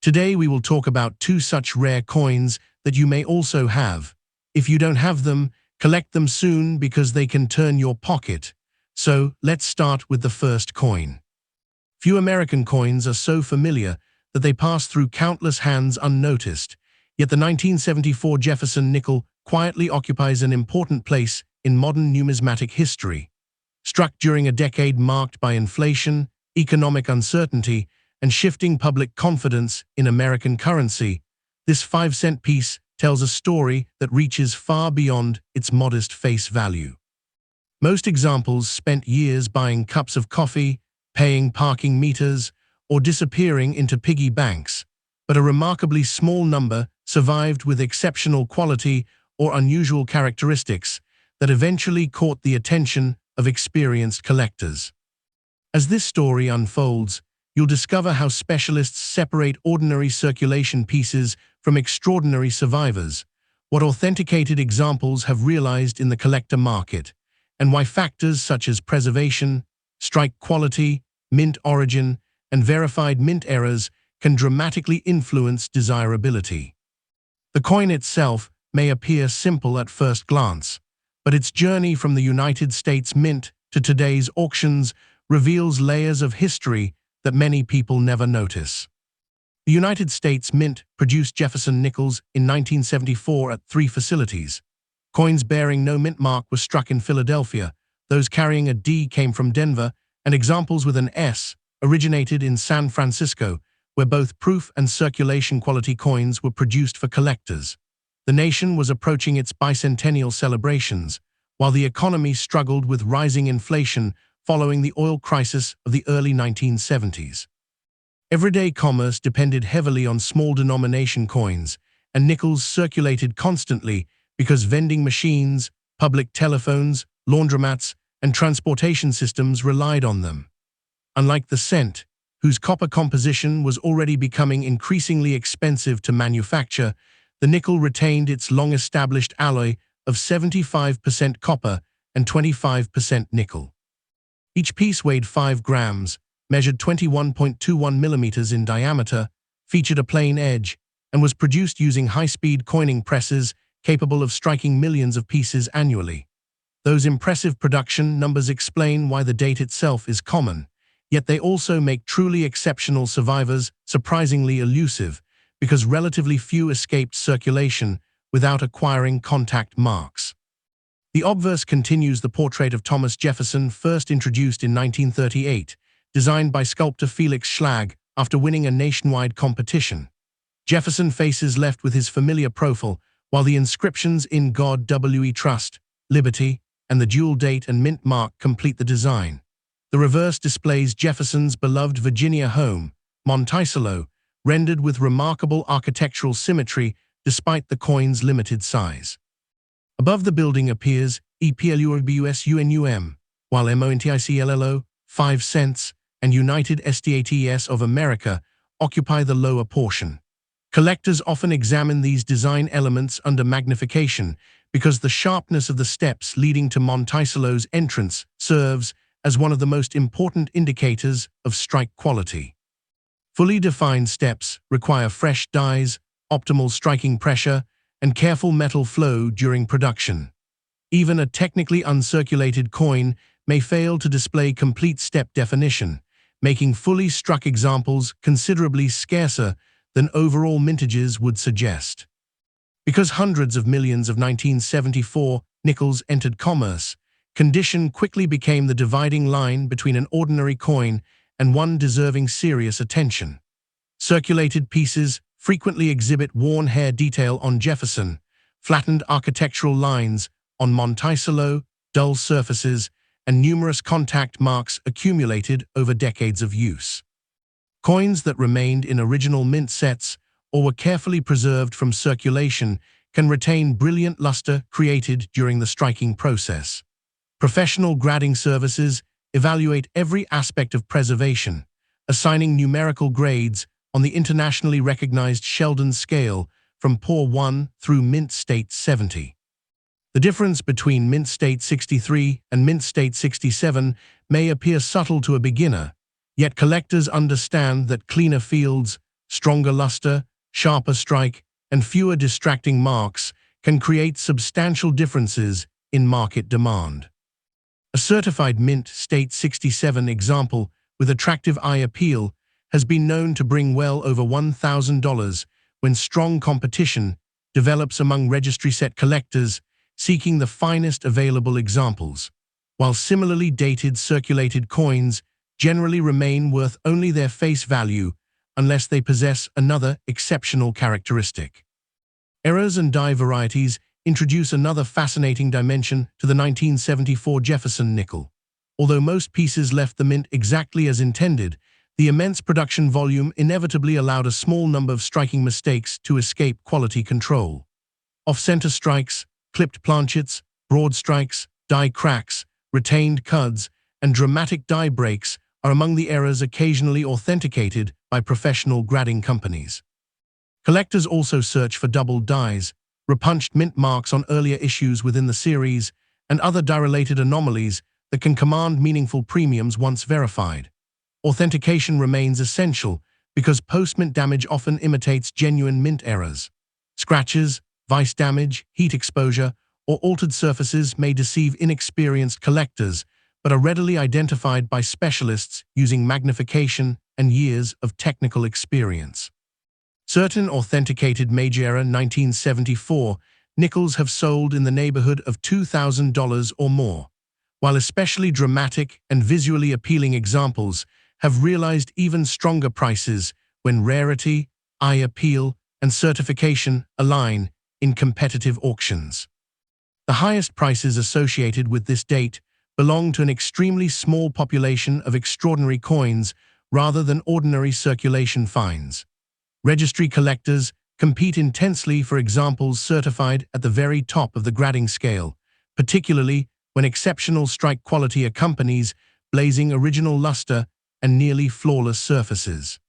Today we will talk about two such rare coins that you may also have. If you don't have them, collect them soon because they can turn your pocket. So let's start with the first coin. Few American coins are so familiar that they pass through countless hands unnoticed, yet the 1974 Jefferson Nickel quietly occupies an important place in modern numismatic history. Struck during a decade marked by inflation, economic uncertainty, and shifting public confidence in American currency, this 5-cent piece tells a story that reaches far beyond its modest face value. Most examples spent years buying cups of coffee, paying parking meters, or disappearing into piggy banks, but a remarkably small number survived with exceptional quality or unusual characteristics that eventually caught the attention of experienced collectors. As this story unfolds, you'll discover how specialists separate ordinary circulation pieces from extraordinary survivors, what authenticated examples have realized in the collector market, and why factors such as preservation, strike quality, mint origin, and verified mint errors can dramatically influence desirability. The coin itself may appear simple at first glance, but its journey from the United States Mint to today's auctions reveals layers of history that many people never notice. The United States Mint produced Jefferson nickels in 1974 at 3 facilities. Coins bearing no mint mark were struck in Philadelphia, those carrying a D came from Denver, and examples with an S originated in San Francisco, where both proof and circulation quality coins were produced for collectors. The nation was approaching its bicentennial celebrations, while the economy struggled with rising inflation following the oil crisis of the early 1970s. Everyday commerce depended heavily on small denomination coins, and nickels circulated constantly because vending machines, public telephones, laundromats, and transportation systems relied on them. Unlike the cent, whose copper composition was already becoming increasingly expensive to manufacture, the nickel retained its long-established alloy of 75% copper and 25% nickel. Each piece weighed 5 grams, measured 21.21 millimeters in diameter, featured a plain edge, and was produced using high-speed coining presses capable of striking millions of pieces annually. Those impressive production numbers explain why the date itself is common, yet they also make truly exceptional survivors surprisingly elusive, because relatively few escaped circulation without acquiring contact marks. The obverse continues the portrait of Thomas Jefferson, first introduced in 1938, designed by sculptor Felix Schlag after winning a nationwide competition. Jefferson faces left with his familiar profile, while the inscriptions "In God We Trust," "Liberty," and the dual date and mint mark complete the design. The reverse displays Jefferson's beloved Virginia home, Monticello, rendered with remarkable architectural symmetry despite the coin's limited size. Above the building appears EPLURBUSUNUM, while MONTICLLO, 5 cents, and United States of America occupy the lower portion. Collectors often examine these design elements under magnification because the sharpness of the steps leading to Monticello's entrance serves as one of the most important indicators of strike quality. Fully defined steps require fresh dies, optimal striking pressure, and careful metal flow during production. Even a technically uncirculated coin may fail to display complete step definition, making fully struck examples considerably scarcer than overall mintages would suggest. Because hundreds of millions of 1974 nickels entered commerce, condition quickly became the dividing line between an ordinary coin and one deserving serious attention. Circulated pieces frequently exhibit worn hair detail on Jefferson, flattened architectural lines on Monticello, dull surfaces, and numerous contact marks accumulated over decades of use. Coins that remained in original mint sets or were carefully preserved from circulation can retain brilliant luster created during the striking process. Professional grading services evaluate every aspect of preservation, assigning numerical grades on the internationally recognized Sheldon scale from Poor 1 through Mint State 70. The difference between Mint State 63 and Mint State 67 may appear subtle to a beginner, yet collectors understand that cleaner fields, stronger luster, sharper strike, and fewer distracting marks can create substantial differences in market demand. A certified mint State 67 example with attractive eye appeal has been known to bring well over $1,000 when strong competition develops among registry set collectors seeking the finest available examples, while similarly dated circulated coins generally remain worth only their face value unless they possess another exceptional characteristic. Errors and die varieties introduce another fascinating dimension to the 1974 Jefferson Nickel. Although most pieces left the mint exactly as intended, the immense production volume inevitably allowed a small number of striking mistakes to escape quality control. Off-center strikes, clipped planchets, broad strikes, die cracks, retained cuds, and dramatic die breaks are among the errors occasionally authenticated by professional grading companies. Collectors also search for doubled dies, repunched mint marks on earlier issues within the series, and other die-related anomalies that can command meaningful premiums once verified. Authentication remains essential because post-mint damage often imitates genuine mint errors. Scratches, vice damage, heat exposure, or altered surfaces may deceive inexperienced collectors, but are readily identified by specialists using magnification and years of technical experience. Certain authenticated Major-era 1974 nickels have sold in the neighborhood of $2,000 or more, while especially dramatic and visually appealing examples have realized even stronger prices when rarity, eye appeal, and certification align in competitive auctions. The highest prices associated with this date belong to an extremely small population of extraordinary coins rather than ordinary circulation finds. Registry collectors compete intensely for examples certified at the very top of the grading scale, particularly when exceptional strike quality accompanies blazing original luster and nearly flawless surfaces.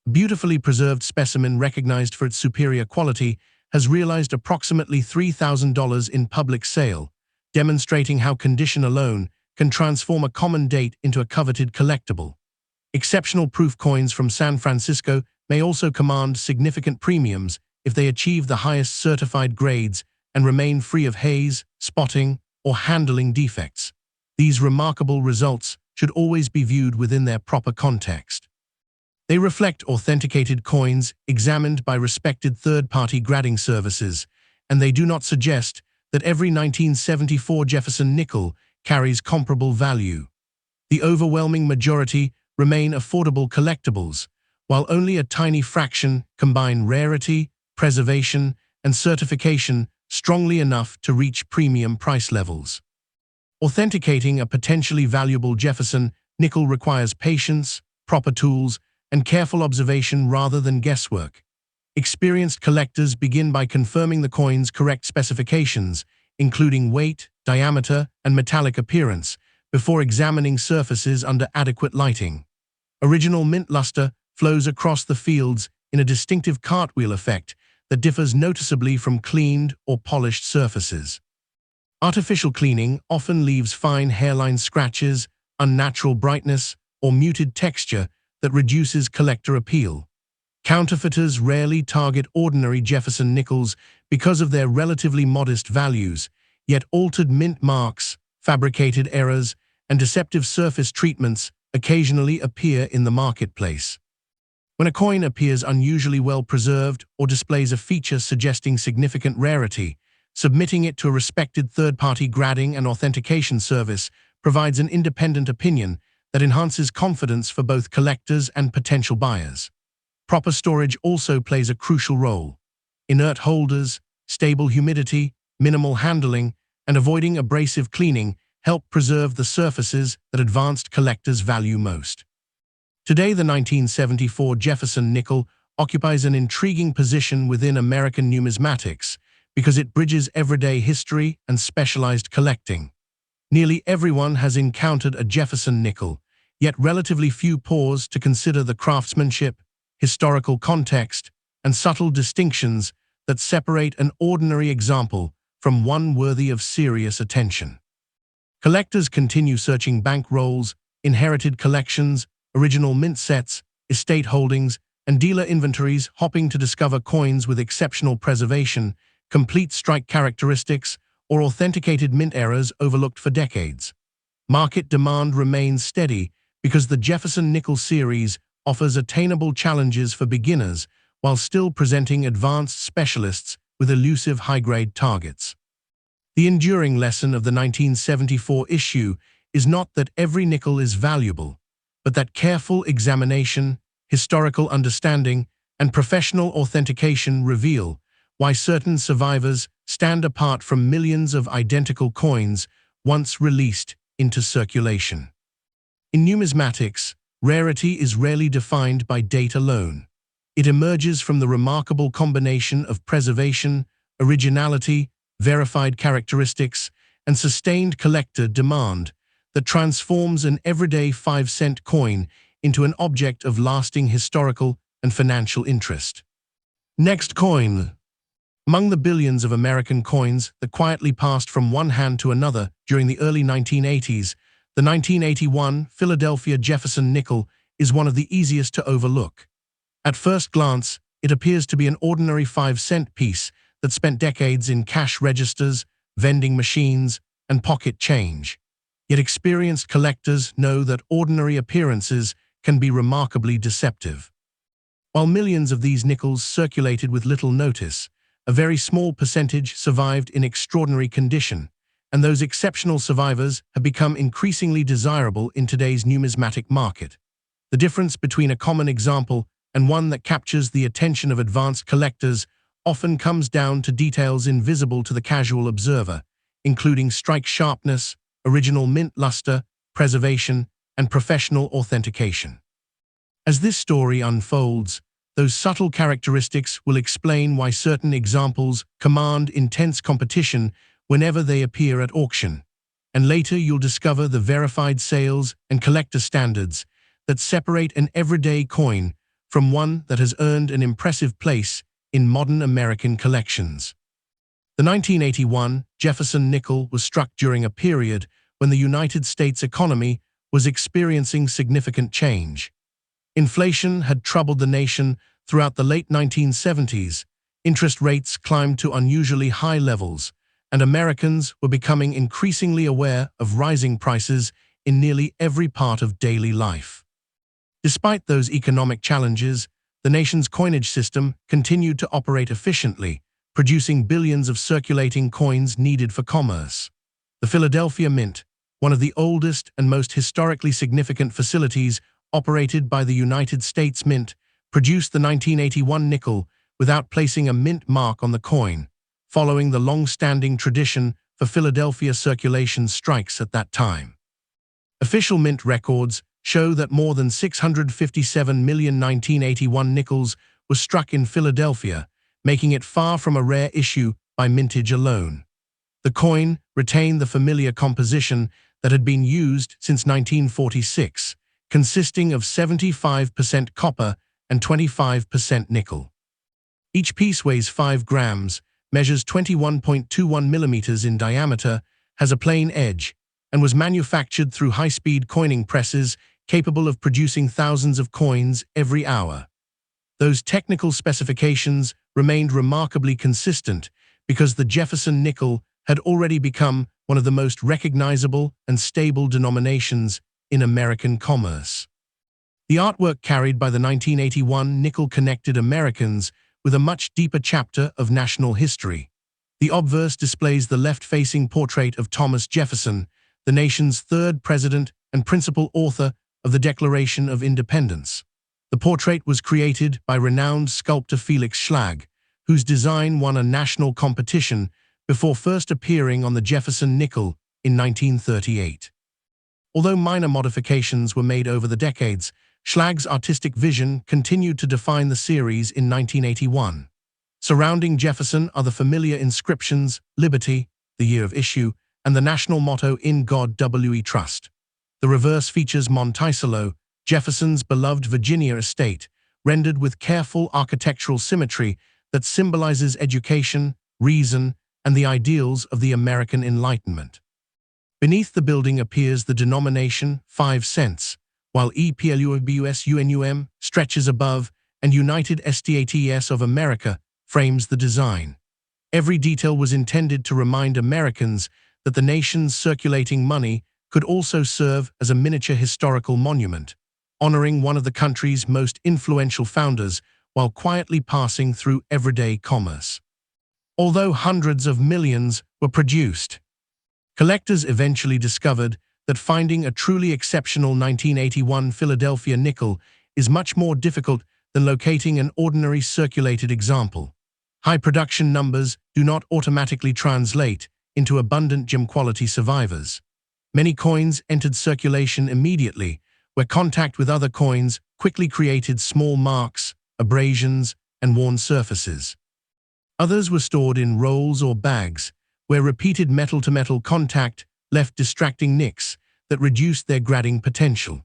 A beautifully preserved specimen recognized for its superior quality has realized approximately $3,000 in public sale, demonstrating how condition alone can transform a common date into a coveted collectible. Exceptional proof coins from San Francisco may also command significant premiums if they achieve the highest certified grades and remain free of haze, spotting, or handling defects. These remarkable results should always be viewed within their proper context. They reflect authenticated coins examined by respected third-party grading services, and they do not suggest that every 1974 Jefferson nickel carries comparable value. The overwhelming majority remain affordable collectibles, while only a tiny fraction combine rarity, preservation, and certification strongly enough to reach premium price levels. Authenticating a potentially valuable Jefferson nickel requires patience, proper tools, and careful observation rather than guesswork. Experienced collectors begin by confirming the coin's correct specifications, including weight, diameter, and metallic appearance, before examining surfaces under adequate lighting. Original mint luster flows across the fields in a distinctive cartwheel effect that differs noticeably from cleaned or polished surfaces. Artificial cleaning often leaves fine hairline scratches, unnatural brightness, or muted texture that reduces collector appeal. Counterfeiters rarely target ordinary Jefferson nickels because of their relatively modest values, yet altered mint marks, fabricated errors, and deceptive surface treatments occasionally appear in the marketplace. When a coin appears unusually well preserved or displays a feature suggesting significant rarity, submitting it to a respected third-party grading and authentication service provides an independent opinion that enhances confidence for both collectors and potential buyers. Proper storage also plays a crucial role. Inert holders, stable humidity, minimal handling, and avoiding abrasive cleaning help preserve the surfaces that advanced collectors value most. Today, the 1974 Jefferson nickel occupies an intriguing position within American numismatics because it bridges everyday history and specialized collecting. Nearly everyone has encountered a Jefferson nickel, yet relatively few pause to consider the craftsmanship, historical context, and subtle distinctions that separate an ordinary example from one worthy of serious attention. Collectors continue searching bank rolls, inherited collections, original mint sets, estate holdings, and dealer inventories hopping to discover coins with exceptional preservation, complete strike characteristics, or authenticated mint errors overlooked for decades. Market demand remains steady because the Jefferson Nickel series offers attainable challenges for beginners while still presenting advanced specialists with elusive high-grade targets. The enduring lesson of the 1974 issue is not that every nickel is valuable, but that careful examination, historical understanding, and professional authentication reveal why certain survivors stand apart from millions of identical coins once released into circulation. In numismatics, rarity is rarely defined by date alone. It emerges from the remarkable combination of preservation, originality, verified characteristics, and sustained collector demand that transforms an everyday 5-cent coin into an object of lasting historical and financial interest. Next coin. Among the billions of American coins that quietly passed from one hand to another during the early 1980s, the 1981 Philadelphia Jefferson Nickel is one of the easiest to overlook. At first glance, it appears to be an ordinary 5-cent piece that spent decades in cash registers, vending machines, and pocket change. Yet experienced collectors know that ordinary appearances can be remarkably deceptive. While millions of these nickels circulated with little notice, a very small percentage survived in extraordinary condition, and those exceptional survivors have become increasingly desirable in today's numismatic market. The difference between a common example and one that captures the attention of advanced collectors often comes down to details invisible to the casual observer, including strike sharpness, original mint luster, preservation, and professional authentication. As this story unfolds, those subtle characteristics will explain why certain examples command intense competition whenever they appear at auction, and later you'll discover the verified sales and collector standards that separate an everyday coin from one that has earned an impressive place in modern American collections. The 1981 Jefferson Nickel was struck during a period when the United States economy was experiencing significant change. Inflation had troubled the nation throughout the late 1970s, interest rates climbed to unusually high levels, and Americans were becoming increasingly aware of rising prices in nearly every part of daily life. Despite those economic challenges, the nation's coinage system continued to operate efficiently, producing billions of circulating coins needed for commerce. The Philadelphia Mint, one of the oldest and most historically significant facilities operated by the United States Mint, produced the 1981 nickel without placing a mint mark on the coin, following the long-standing tradition for Philadelphia circulation strikes at that time. Official mint records show that more than 657 million 1981 nickels were struck in Philadelphia, making it far from a rare issue by mintage alone. The coin retained the familiar composition that had been used since 1946, consisting of 75% copper and 25% nickel. Each piece weighs 5 grams, measures 21.21 millimeters in diameter, has a plain edge, and was manufactured through high-speed coining presses capable of producing thousands of coins every hour. Those technical specifications remained remarkably consistent because the Jefferson Nickel had already become one of the most recognizable and stable denominations in American commerce. The artwork carried by the 1981 nickel connected Americans with a much deeper chapter of national history. The obverse displays the left-facing portrait of Thomas Jefferson, the nation's third president and principal author of the Declaration of Independence. The portrait was created by renowned sculptor Felix Schlag, whose design won a national competition before first appearing on the Jefferson Nickel in 1938. Although minor modifications were made over the decades, Schlag's artistic vision continued to define the series in 1981. Surrounding Jefferson are the familiar inscriptions, Liberty, the year of issue, and the national motto, In God We Trust. The reverse features Monticello, Jefferson's beloved Virginia estate, rendered with careful architectural symmetry that symbolizes education, reason, and the ideals of the American Enlightenment. Beneath the building appears the denomination 5 cents, while EPLUBUSUNUM stretches above, and United States of America frames the design. Every detail was intended to remind Americans that the nation's circulating money could also serve as a miniature historical monument, honoring one of the country's most influential founders while quietly passing through everyday commerce. Although hundreds of millions were produced, collectors eventually discovered that finding a truly exceptional 1981 Philadelphia nickel is much more difficult than locating an ordinary circulated example. High production numbers do not automatically translate into abundant gem-quality survivors. Many coins entered circulation immediately, where contact with other coins quickly created small marks, abrasions, and worn surfaces. Others were stored in rolls or bags, where repeated metal-to-metal contact left distracting nicks that reduced their grading potential.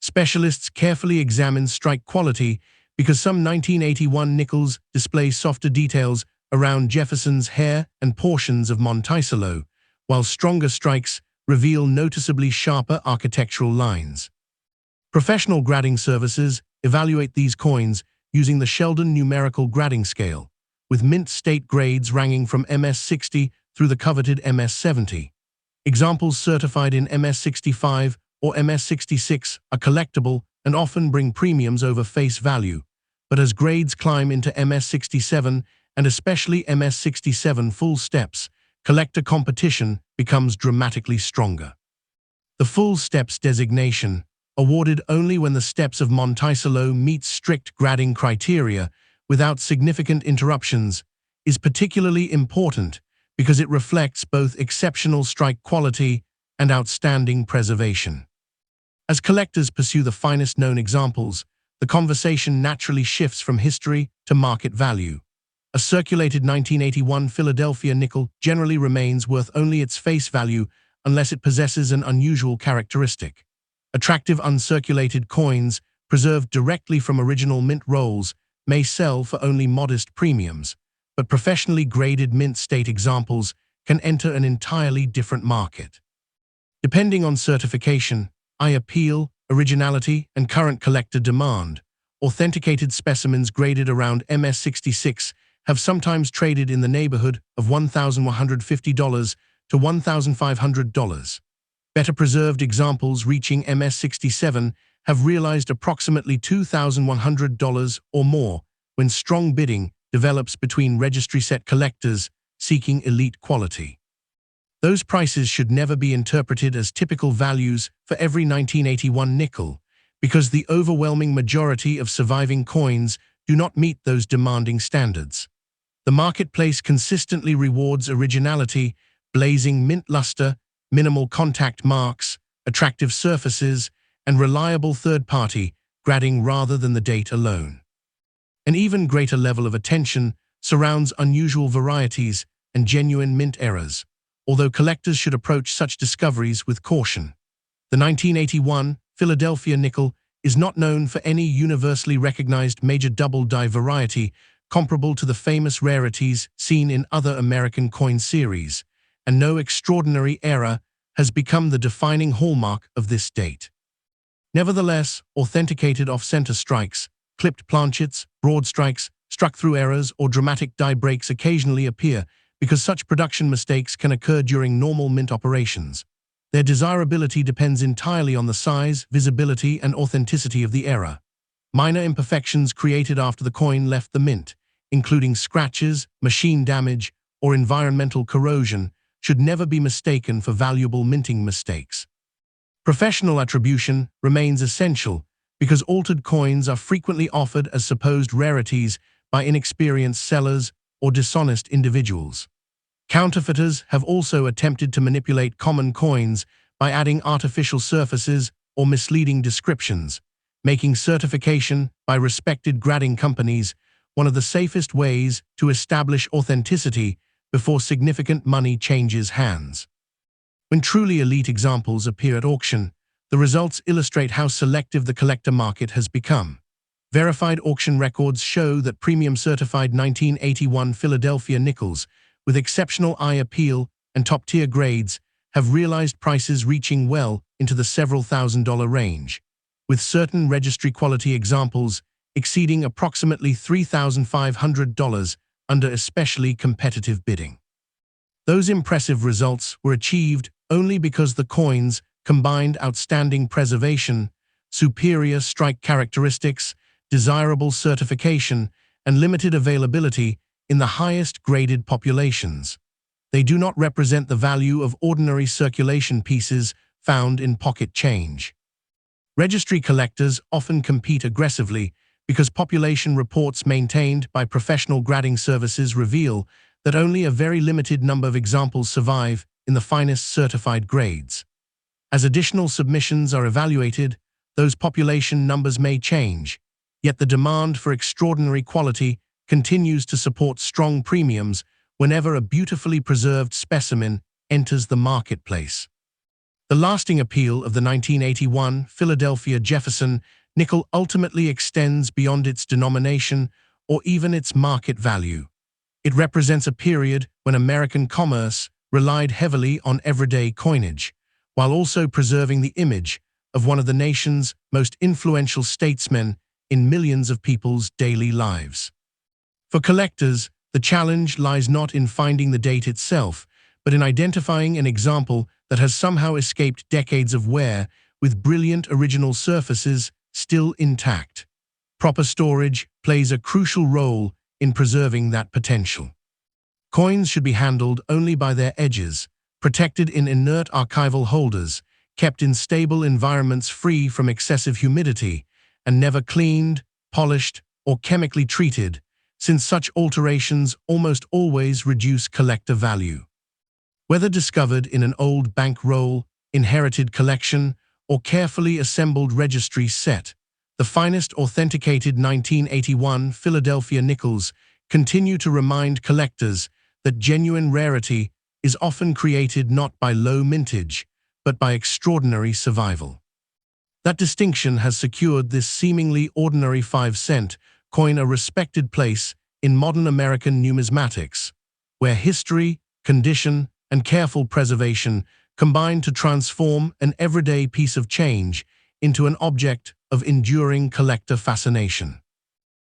Specialists carefully examined strike quality because some 1981 nickels display softer details around Jefferson's hair and portions of Monticello, while stronger strikes reveal noticeably sharper architectural lines. Professional grading services evaluate these coins using the Sheldon numerical grading scale, with mint state grades ranging from MS-60 through the coveted MS-70. Examples certified in MS-65 or MS-66 are collectible and often bring premiums over face value, but as grades climb into MS-67 and especially MS-67 full steps, collector competition becomes dramatically stronger. The full steps designation, awarded only when the steps of Monticello meet strict grading criteria without significant interruptions, is particularly important because it reflects both exceptional strike quality and outstanding preservation. As collectors pursue the finest known examples, the conversation naturally shifts from history to market value. A circulated 1981 Philadelphia nickel generally remains worth only its face value unless it possesses an unusual characteristic. Attractive uncirculated coins, preserved directly from original mint rolls, may sell for only modest premiums, but professionally graded mint state examples can enter an entirely different market. Depending on certification, eye appeal, originality, and current collector demand, authenticated specimens graded around MS-66 have sometimes traded in the neighborhood of $1,150 to $1,500. Better preserved examples reaching MS-67 have realized approximately $2,100 or more when strong bidding develops between registry-set collectors seeking elite quality. Those prices should never be interpreted as typical values for every 1981 nickel, because the overwhelming majority of surviving coins do not meet those demanding standards. The marketplace consistently rewards originality, blazing mint luster, minimal contact marks, attractive surfaces, and reliable third-party grading rather than the date alone. An even greater level of attention surrounds unusual varieties and genuine mint errors, although collectors should approach such discoveries with caution. The 1981 Philadelphia nickel is not known for any universally recognized major double-die variety comparable to the famous rarities seen in other American coin series, and no extraordinary error has become the defining hallmark of this date. Nevertheless, authenticated off-center strikes, clipped planchets, broad strikes, struck-through errors, or dramatic die breaks occasionally appear because such production mistakes can occur during normal mint operations. Their desirability depends entirely on the size, visibility, and authenticity of the error. Minor imperfections created after the coin left the mint, including scratches, machine damage, or environmental corrosion, should never be mistaken for valuable minting mistakes. Professional attribution remains essential because altered coins are frequently offered as supposed rarities by inexperienced sellers or dishonest individuals. Counterfeiters have also attempted to manipulate common coins by adding artificial surfaces or misleading descriptions, making certification by respected grading companies one of the safest ways to establish authenticity before significant money changes hands. When truly elite examples appear at auction, the results illustrate how selective the collector market has become. Verified auction records show that premium certified 1981 Philadelphia nickels with exceptional eye appeal and top-tier grades have realized prices reaching well into the several $1,000 range, with certain registry quality examples exceeding approximately $3,500 under especially competitive bidding. Those impressive results were achieved only because the coins combined outstanding preservation, superior strike characteristics, desirable certification, and limited availability in the highest graded populations. They do not represent the value of ordinary circulation pieces found in pocket change. Registry collectors often compete aggressively because population reports maintained by professional grading services reveal that only a very limited number of examples survive in the finest certified grades. As additional submissions are evaluated, those population numbers may change, yet the demand for extraordinary quality continues to support strong premiums whenever a beautifully preserved specimen enters the marketplace. The lasting appeal of the 1981 Philadelphia Jefferson Nickel ultimately extends beyond its denomination or even its market value. It represents a period when American commerce relied heavily on everyday coinage, while also preserving the image of one of the nation's most influential statesmen in millions of people's daily lives. For collectors, the challenge lies not in finding the date itself, but in identifying an example that has somehow escaped decades of wear with brilliant original surfaces still intact. Proper storage plays a crucial role in preserving that potential. Coins should be handled only by their edges, protected in inert archival holders, kept in stable environments free from excessive humidity, and never cleaned, polished, or chemically treated, since such alterations almost always reduce collector value. Whether discovered in an old bank roll, inherited collection, or carefully assembled registry set, the finest authenticated 1981 Philadelphia nickels continue to remind collectors that genuine rarity is often created not by low mintage, but by extraordinary survival. That distinction has secured this seemingly ordinary 5-cent coin a respected place in modern American numismatics, where history, condition, and careful preservation combine to transform an everyday piece of change into an object of enduring collector fascination.